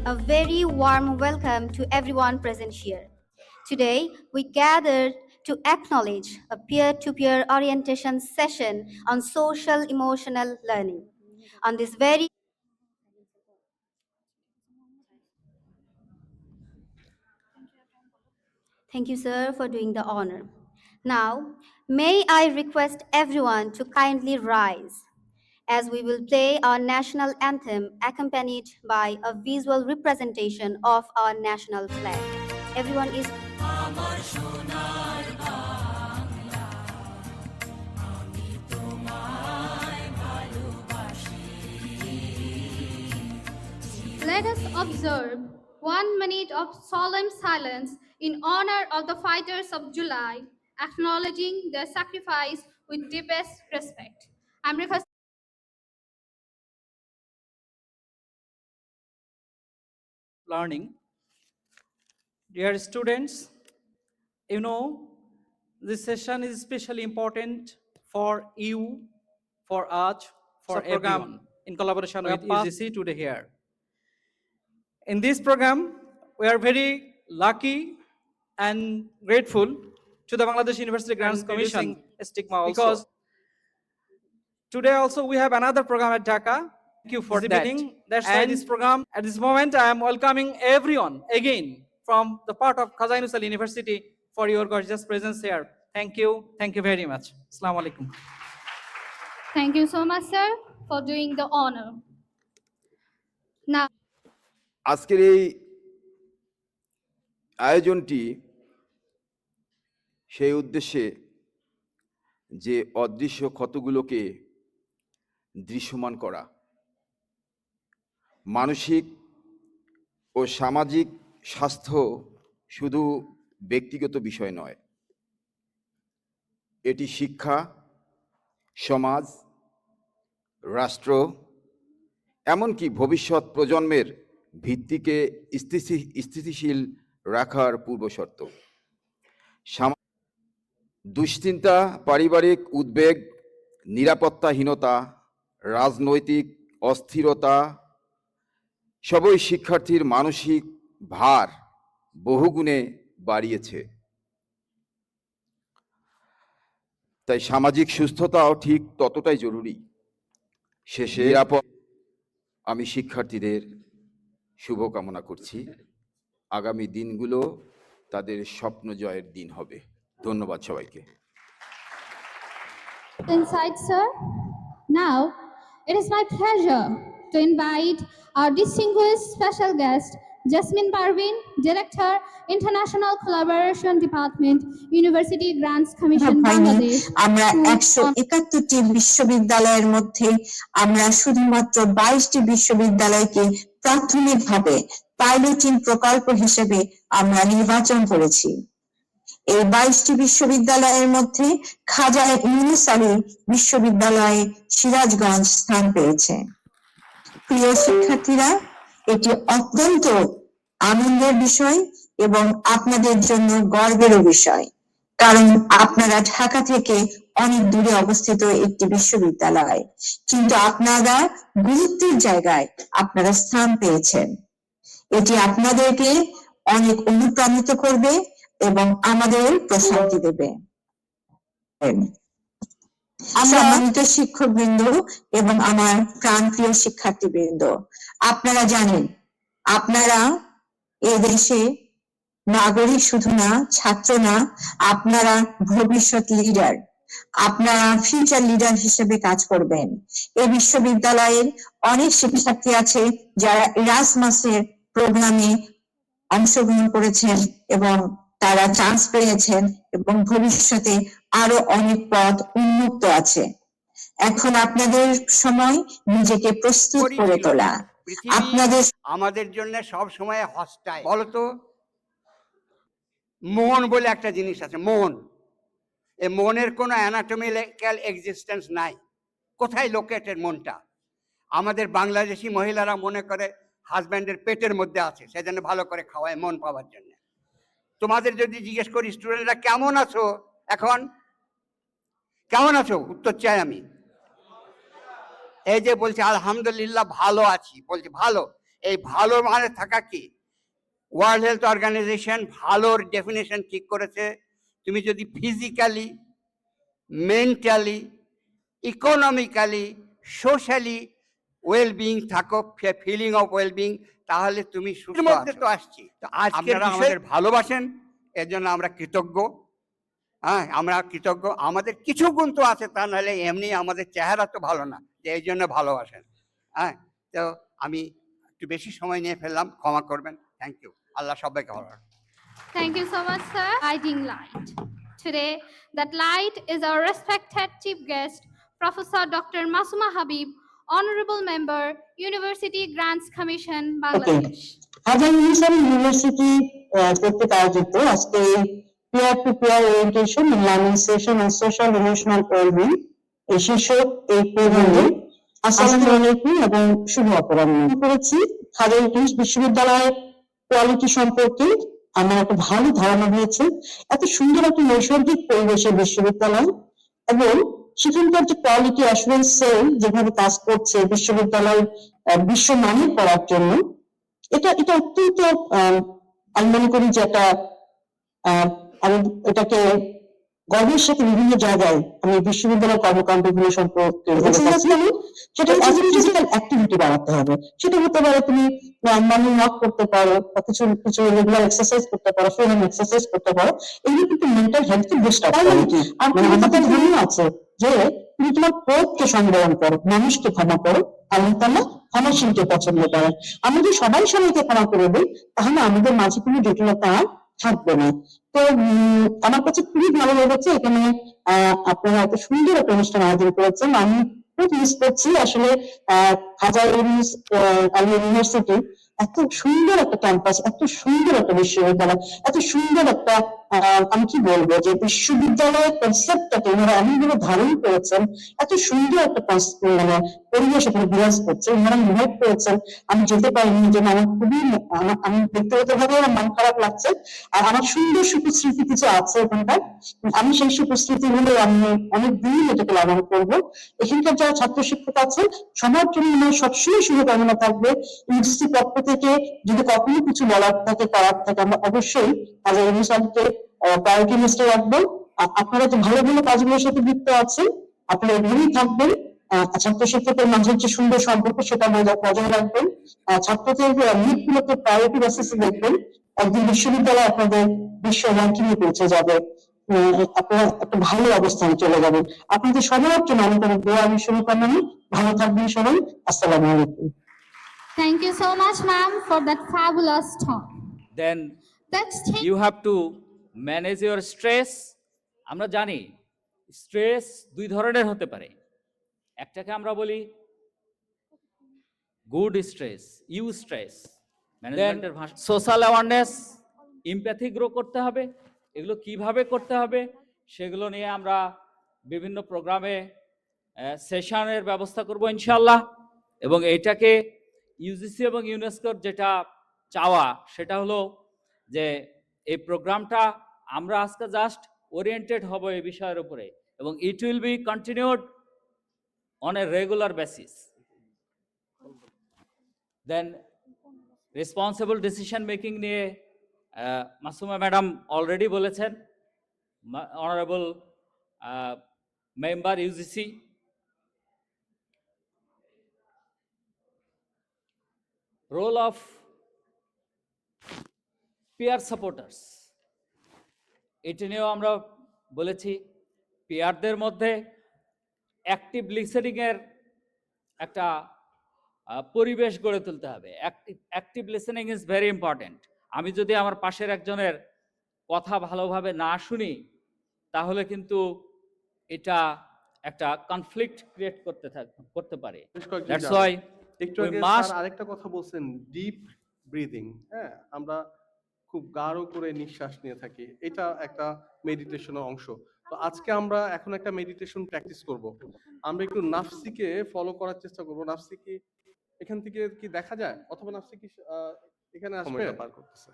and a very warm welcome to everyone present here. Today, we gathered to acknowledge a peer-to-peer orientation session on social emotional learning. On this very Thank you, sir, for doing the honor. Now, may I request everyone to kindly rise as we will play our national anthem accompanied by a visual representation of our national flag. Everyone is Let us observe 1 minute of solemn silence in honor of the fighters of July, acknowledging their sacrifice with deepest respect. I'm requesting learning. Dear students, you know, this session is especially important for you, for us, for everyone in collaboration with UGC today here. In this program, we are very lucky and grateful to the Bangladesh University Grants Commission stigma because today also we have another program at Dhaka. Thank you for that. That's why this program, at this moment, I am welcoming everyone again from the part of Khaja Nusal University for your gorgeous presence here. Thank you. Thank you very much. Assalamu alaikum. Thank you so much, sir, for doing the honor. Now, আজকের এই আয়োজনটি সেই উদ্দেশ্যে যে অদৃশ্য ক্ষতগুলোকে দৃশ্যমান করা, মানসিক ও সামাজিক স্বাস্থ্য শুধু ব্যক্তিগত বিষয় নয়, এটি শিক্ষা, সমাজ, রাষ্ট্র, এমনকি ভবিষ্যৎ প্রজন্মের ভিত্তিকে স্থিতিশীল রাখার পূর্বশর্ত। দুশ্চিন্তা, পারিবারিক উদ্বেগ, নিরাপত্তাহীনতা, রাজনৈতিক অস্থিরতা সবই শিক্ষার্থীর মানসিক ভার বহুগুণে বাড়িয়েছে। তাই সামাজিক সুস্থতাও ঠিক ততটাই জরুরি। শেষে আমি শিক্ষার্থীদের শুভকামনা করছি। আগামী দিনগুলো তাদের স্বপ্ন জয়ের দিন হবে। ধন্যবাদ সবাইকে। inside, sir. Now, it is my pleasure to invite our distinguished special guest, Jasmine Parveen, Director, International Collaboration Department, University Grants Commission, Bangladesh. আমরা 171টি বিশ্ববিদ্যালয়ের মধ্যে আমরা শুধুমাত্র 22টি বিশ্ববিদ্যালয়কে প্রাথমিকভাবে পাইলটিং প্রকল্প হিসেবে আমরা নির্বাচন করেছি। এই 22টি বিশ্ববিদ্যালয়ের মধ্যে খাজা ইউনুস আলী বিশ্ববিদ্যালয়ে সিরাজগঞ্জ স্থান পেয়েছে। প্রিয় শিক্ষার্থীরা, এটি অত্যন্ত আনন্দের বিষয় এবং আপনাদের জন্য গর্বেরও বিষয়, কারণ আপনারা ঢাকা থেকে অনেক দূরে অবস্থিত একটি বিশ্ববিদ্যালয়, কিন্তু আপনারা গুরুত্বের জায়গায় আপনারা স্থান পেয়েছেন। এটি আপনাদেরকে অনেক অনুপ্রাণিত করবে এবং আমাদের প্রশান্তি দেবে। সম্মানিত শিক্ষকবৃন্দ এবং আমার প্রাণপ্রিয় শিক্ষার্থীবৃন্দ, আপনারা জানেন আপনারা এই দেশে নাগরিক শুধু না, ছাত্র না, আপনারা ভবিষ্যৎ লিডার, আপনারা ফিউচার লিডার হিসেবে কাজ করবেন। এই বিশ্ববিদ্যালয়ের অনেক শিক্ষার্থী আছে যারা এরাসমাসের প্রোগ্রামে অংশগ্রহণ করেছেন এবং তারা চান্স পেয়েছেন এবং ভবিষ্যতে আরো অনেক পথ উন্মুক্ত আছে। এখন আপনাদের সময় নিজেকে প্রস্তুত করে তোলা। আপনাদের আমাদের জন্য সব সময় হস্টাইল। বলতো মন বলে একটা জিনিস আছে, মন। এই মনের কোনো অ্যানাটমিক্যাল এক্সিস্টেন্স নাই। কোথায় লোকেটেড মনটা? আমাদের বাংলাদেশি মহিলারা মনে করে হাজব্যান্ডের পেটের মধ্যে আছে, সেজন্য ভালো করে খাওয়ায় মন পাওয়ার জন্য। তোমাদের যদি জিজ্ঞেস করি স্টুডেন্টরা কেমন আছো, এখন কেমন আছো, উত্তর চাই আমি। এই যে বলছে আলহামদুলিল্লাহ ভালো আছি, বলছে ভালো, এই ভালো মানে থাকা কি? ওয়ার্ল্ড হেলথ অর্গানাইজেশন ভালোর ডেফিনেশন ঠিক করেছে, তুমি যদি physically, mentally, economically, socially wellbeing থাকো, ফিলিং অফ ওয়েলবিং, তাহলে তুমি সুস্থ মধ্যে তো আসছি। তো আপনারা আমাদের ভালোবাসেন, এর জন্য আমরা কৃতজ্ঞ। হ্যাঁ, আমরা কৃতজ্ঞ। আমাদের কিছু গুণ তো আছে, তা নাহলে এমনি আমাদের চেহারা তো ভালো না, যে এই জন্য ভালোবাসেন। হ্যাঁ, তো আমি একটু বেশি সময় নিয়ে ফেললাম, ক্ষমা করবেন। Thank you. আল্লাহ সবাইকে ভালো রাখুন। Thank you so much, sir. Guiding light. Today, that light is our respected chief guest, Professor Dr. Masuma Habib, Honorable Member, University Grants Commission, Bangladesh. হাজার ইউনিভার্সিটি কর্তৃক আয়োজিত আজকে peer to peer orientation learning session on social emotional wellbeing এই শীর্ষক এই প্রোগ্রামে আসসালামু আলাইকুম এবং শুভ অপরাহ্ন করেছি। হাজার বিশ্ববিদ্যালয়ের কোয়ালিটি সম্পর্কে আমার একটা ভালো ধারণা হয়েছে। এত সুন্দর একটা নৈসর্গিক পরিবেশে বিশ্ববিদ্যালয় এবং সেখানকার যে কোয়ালিটি অ্যাসুরেন্স সেল যেভাবে কাজ করছে বিশ্ববিদ্যালয় বিশ্বমানের করার জন্য, এটা এটা অত্যন্ত আমি মনে করি যে একটা আমি এটাকে গর্বের সাথে বিভিন্ন জায়গায় আমি বিশ্ববিদ্যালয় কর্মকাণ্ডগুলো সম্পর্কে সেটা ফিজিক্যাল অ্যাক্টিভিটি বাড়াতে হবে। সেটা হতে পারে তুমি মর্নিং ওয়াক করতে পারো, বা কিছু কিছু রেগুলার এক্সারসাইজ করতে পারো, ফ্রিহ্যান্ড এক্সারসাইজ করতে পারো। এগুলো কিন্তু মেন্টাল হেলথকে বুস্ট আপ করে। আর আমাদের ধারণা আছে যে তুমি তোমার ক্রোধকে সংবরণ করো, মানুষকে ক্ষমা করো, আল্লাহ তাআলা ক্ষমাশীলকে পছন্দ করেন। আমরা যদি সবাই সবাইকে ক্ষমা করে দিই তাহলে আমাদের মাঝে কোনো জটিলতা আর থাকবে না। তো আমার কাছে খুবই ভালো লেগেছে এখানে আপনারা এত সুন্দর একটা অনুষ্ঠান আয়োজন করেছেন। আমি খুব মিস করছি আসলে হাজার ইউনিভার্সিটি এত সুন্দর একটা ক্যাম্পাস, এত সুন্দর একটা বিশ্ববিদ্যালয়, এত সুন্দর একটা আমি কি বলবো যে বিশ্ববিদ্যালয়ের কনসেপ্টটাকে ওনারা এমনভাবে ধারণ করেছেন, এত সুন্দর একটা মানে পরিবেশ এখানে বিরাজ করছে, ওনারা ইনভাইট করেছেন। আমি যেতে পারিনি, যে আমার খুবই আমি ব্যক্তিগতভাবে আমার মন খারাপ লাগছে। আর আমার সুন্দর সুখস্মৃতি কিছু আছে ওখানকার, আমি সেই সুখস্মৃতি গুলো আমি অনেক দিন এটাকে লালন করবো। এখানকার যারা ছাত্র শিক্ষক আছেন সবার জন্য আমার সবসময় শুভকামনা থাকবে। ইউজিসি পক্ষ থেকে যদি কখনো কিছু বলার থাকে, করার থাকে, আমরা অবশ্যই হাজার ইউনিভার্সিটিকে প্রায়োরিটি লিস্টে রাখবো। আপনারা যে ভালো ভালো কাজগুলোর সাথে যুক্ত আছেন আপনারা এভাবেই থাকবেন। ছাত্র শিক্ষকের মাঝে যে সুন্দর সম্পর্ক সেটা বজায় রাখবেন। ছাত্রদের লিড গুলোকে প্রায়োরিটি বেসিসে দেখবেন। একদিন বিশ্ববিদ্যালয় আপনাদের বিশ্ব র্যাঙ্কিং এ পৌঁছে যাবে, আপনারা একটা ভালো অবস্থানে চলে যাবেন। আপনাদের সবার জন্য অনেক অনেক দোয়া আমি শুভকামনা। ভালো থাকবেন সবাই। আসসালামু আলাইকুম। Thank you so much, ma'am, for that fabulous talk. Then Let's take you have to manage your stress. আমরা জানি স্ট্রেস দুই ধরনের হতে পারে। একটাকে আমরা বলি গুড স্ট্রেস, ইউ স্ট্রেস, ম্যানেজমেন্টের ভাষা। সোশ্যাল অ্যাওয়ারনেস, এমপ্যাথি গ্রো করতে হবে। এগুলো কিভাবে করতে হবে সেগুলো নিয়ে আমরা বিভিন্ন প্রোগ্রামে সেশনের ব্যবস্থা করব ইনশাআল্লাহ। এবং এটাকে ইউজিসি এবং ইউনেস্কোর যেটা চাওয়া সেটা হলো যে এই প্রোগ্রামটা আমরা আজকে জাস্ট ওরিয়েন্টেড হব এই বিষয়ের উপরে, এবং it will be continued on a regular basis. Then responsible decision making নিয়ে মাসুমা ম্যাডাম অলরেডি বলেছেন। Honourable member UGC, role of peer supporters, এটি নিয়েও আমরা বলেছি। পিয়ারদের মধ্যে অ্যাক্টিভ লিসেনিং এর একটা পরিবেশ গড়ে তুলতে হবে। Active listening is very important. আমি যদি আমার পাশের একজনের কথা ভালোভাবে না শুনি তাহলে কিন্তু এটা একটা কনফ্লিক্ট ক্রিয়েট করতে পারে। দ্যাটস ওয়াই একটু আগে স্যার আরেকটা কথা বলছেন, ডিপ ব্রিদিং। হ্যাঁ, আমরা খুব গাঢ় করে নিঃশ্বাস নিয়ে থাকি, এটা একটা মেডিটেশনের অংশ। তো আজকে আমরা এখন একটা মেডিটেশন প্র্যাকটিস করব। আমরা একটু নাফসিকে ফলো করার চেষ্টা করব। নাফসি কি এখান থেকে কি দেখা যায়, অথবা নাফসি কি এখানে আসবে? পার করতেছে।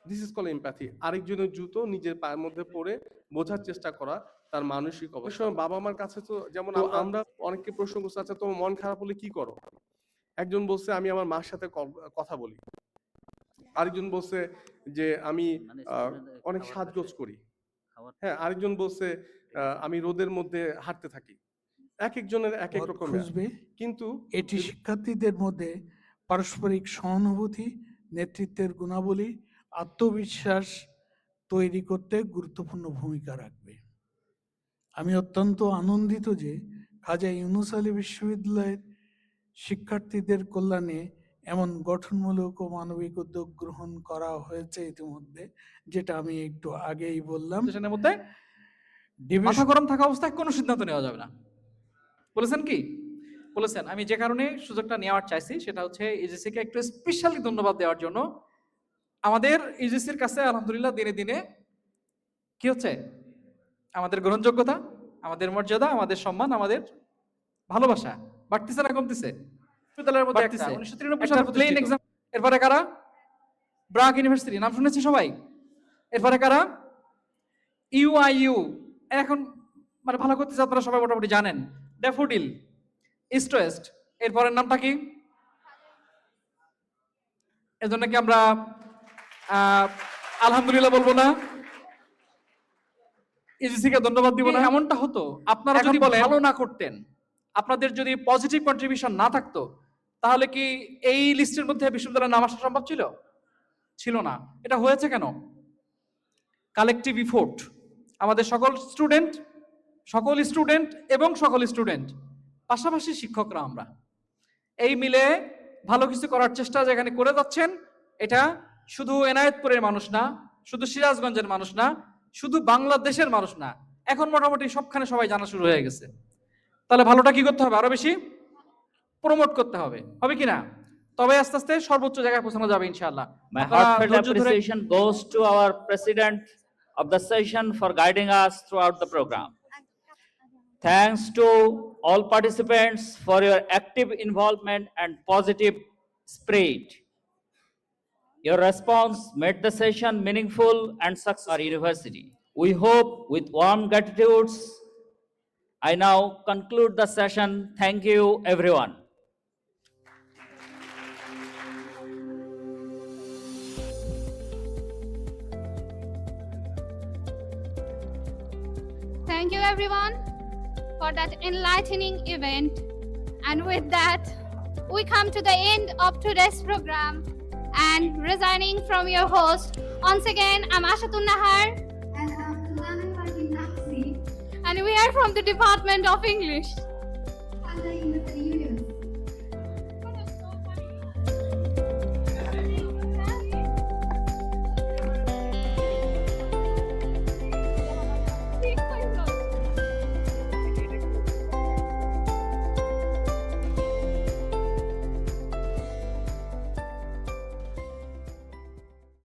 This is call empathy. আরেকজনের জুতো নিজের পায়ের মধ্যে পড়ে বোঝার চেষ্টা করা তার মানসিক অবস্থা। বাবা মার কাছে তো যেমন আমরা অনেককে প্রশ্ন করতে, আচ্ছা তোমার মন খারাপ হলে কি করো? একজন বলছে আমি আমার মার সাথে কথা বলি, আরেকজন বলছে যে আমি অনেক সাজগোজ করি, হ্যাঁ, আরেকজন বলছে আমি রোদের মধ্যে হাঁটতে থাকি। এক একজনের এক এক পথ রকম, খুঁজবে। কিন্তু এটি শিক্ষার্থীদের মধ্যে পারস্পরিক সহানুভূতি, নেতৃত্বের গুণাবলী, আত্মবিশ্বাস তৈরি করতে গুরুত্বপূর্ণ ভূমিকা রাখবে। আমি অত্যন্ত আনন্দিত যে খাজা ইউনুস আলী বিশ্ববিদ্যালয়ের শিক্ষার্থীদের কল্যাণে এমন গঠনমূলক ও মানবিক উদ্যোগ গ্রহণ করা হয়েছে ইতিমধ্যে, যেটা আমি একটু আগেই বললাম। সেশনের মধ্যে ডিভিশন মাথা গরম থাকা অবস্থায় কোনো সিদ্ধান্ত নেওয়া যাবে না, বলেছেন কি? বলেছেন। আমি যে কারণে সুযোগটা নেওয়ার চাইছি সেটা হচ্ছে ইউজিসিকে একটু স্পেশালি ধন্যবাদ দেওয়ার জন্য। আমাদের ইউজিসির কাছে আলহামদুলিল্লাহ দিনে দিনে কি হচ্ছে, আমাদের গ্রহণযোগ্যতা, আমাদের মর্যাদা, আমাদের সম্মান, আমাদের ভালোবাসা বাড়তেছে না কমতেছে? বিশ্ববিদ্যালয়ের মধ্যে একটা 1993 সালে প্লেন এক্সাম। এরপরে কারা? ব্রাক ইউনিভার্সিটি, নাম শুনেছি সবাই। এরপরে কারা? ইউআইইউ, এখন মানে ভালো করতেছে, আপনারা সবাই মোটামুটি জানেন। ড্যাফোডিল, ইস্ট ওয়েস্ট, এরপরের নামটা কি? এজন্য কি আমরা আলহামদুলিল্লাহ বলবো না? ইউজিসিকে ধন্যবাদ দিব না? এমনটা হতো আপনারা যদি ভালো না করতেন, আপনাদের যদি পজিটিভ কন্ট্রিবিউশন না থাকতো, তাহলে কি এই লিস্টের মধ্যে বিশ্ববিদ্যালয়ের নাম আসা সম্ভব ছিল? ছিল না। এটা হয়েছে কেন? Collective effort. আমাদের সকল স্টুডেন্ট এবং সকল স্টুডেন্ট, পাশাপাশি শিক্ষকরা, আমরা এই মিলে ভালো কিছু করার চেষ্টা যেখানে করে যাচ্ছেন, এটা শুধু এনায়েতপুরের মানুষ না, শুধু সিরাজগঞ্জের মানুষ না, শুধু বাংলাদেশের মানুষ না, এখন মোটামুটি সবখানে সবাই জানা শুরু হয়ে গেছে। তাহলে ভালোটা কি করতে হবে? আরো বেশি প্রমোট করতে হবে, হবে কিনা? তবে আস্তে আস্তে সর্বোচ্চ জায়গায় পৌঁছানো যাবে ইনশাআল্লাহ। My heartfelt appreciation goes to our president of the session for guiding us throughout the program. Thanks to all participants for your active involvement and positive spirit. Your response made the session meaningful and successful for our university. We hope with warm gratitudes, I now conclude the session. Thank you, everyone. Thank you everyone for that enlightening event. And with that, we come to the end of today's program and resigning from your host. Once again, I'm Ashatun Nahar. And I'm Lana Parveen Naqsi, And we are from the Department of English. Khalda University